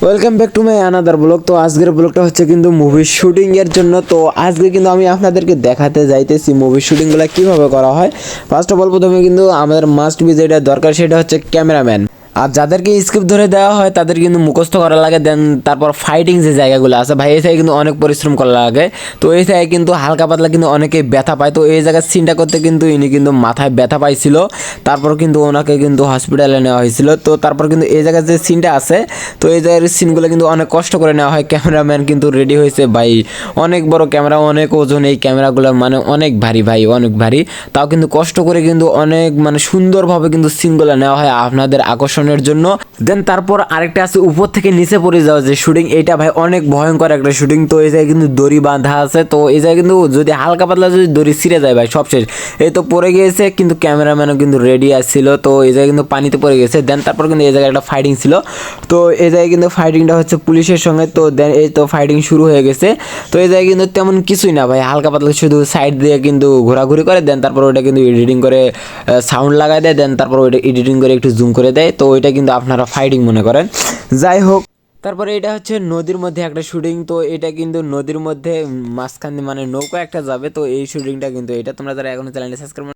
Welcome back to my another blog. তো আজকের ব্লগটা হচ্ছে কিন্তু মুভি শুটিং এর জন্য। তো আজকে কিন্তু আমি আপনাদেরকে দেখাতে যাইতেছি মুভি শুটিংগুলো কীভাবে করা হয়। ফার্স্ট অফ অল প্রথমে কিন্তু আমাদের মাস্ট বি যেটা দরকার সেটা হচ্ছে ক্যামেরাম্যান। আর যাদেরকে স্ক্রিপ্ট ধরে দেওয়া হয় তাদের কিন্তু মুখস্থ করা লাগে। দেন তারপর ফাইটিং যে জায়গাগুলো আছে ভাই, এই জায়গায় কিন্তু অনেক পরিশ্রম করা লাগে। তো এই জায়গায় কিন্তু হালকা পাতলা কিন্তু অনেকে ব্যথা পায়। তো এই জায়গায় সিনটা করতে কিন্তু ইনি কিন্তু মাথায় ব্যথা পাইছিল, তারপর কিন্তু ওনাকে কিন্তু হসপিটালে নেওয়া হয়েছিল। তো তারপর কিন্তু এই জায়গায় যে সিনটা আছে, তো এই জায়গার সিনগুলো কিন্তু অনেক কষ্ট করে নেওয়া হয়। ক্যামেরাম্যান কিন্তু রেডি হয়েছে ভাই, অনেক বড় ক্যামেরা, অনেক ওজন এই ক্যামেরাগুলো, মানে অনেক ভারী ভাই, অনেক ভারী। তাও কিন্তু কষ্ট করে কিন্তু অনেক মানে সুন্দরভাবে কিন্তু সিনগুলো নেওয়া হয় আপনাদের আকর্ষণের জন্য। দেন তারপর আরেকটা আছে উপর থেকে নিচে পড়ে যাওয়া যে শুটিং, এইটা ভাই অনেক ভয়ঙ্কর একটা শুটিং। তো এই জায়গায় কিন্তু দড়ি বাঁধা আছে। তো এই জায়গায় কিন্তু যদি হালকা পাতলা যদি দড়ি ছিঁড়ে যায় ভাই সব শেষ। এই তো পড়ে গিয়েছে, কিন্তু ক্যামেরাম্যানও কিন্তু রেডি আসছিল। তো এই জায়গায় কিন্তু পানিতে পড়ে গেছে। দেন তারপর কিন্তু এই জায়গায় একটা ফাইটিং ছিল। তো এই জায়গায় কিন্তু ফাইটিংটা হচ্ছে পুলিশের সঙ্গে। তো দেন এই তো ফাইটিং শুরু হয়ে গেছে। তো এই জায়গায় কিন্তু তেমন কিছুই না ভাই, হালকা পাতলা শুধু সাইড দিয়ে কিন্তু ঘোরাঘুরি করে। দেন তারপর ওইটা কিন্তু এডিটিং করে সাউন্ড লাগাই দেয়। দেন তারপর ওইটা এডিটিং করে একটু জুম করে দেয়। তো ওইটা কিন্তু আপনারা ফাইটিং মনে করেন। যাই হোক, তারপরে এটা হচ্ছে নদীর মধ্যে একটা শুটিং। তো এটা কিন্তু নদীর মধ্যে মাঝখান দিয়ে মানে নৌকা একটা যাবে। তো এই শুটিংটা কিন্তু এটা, তোমরা যারা এখনো চ্যানেলটা সাবস্ক্রাইব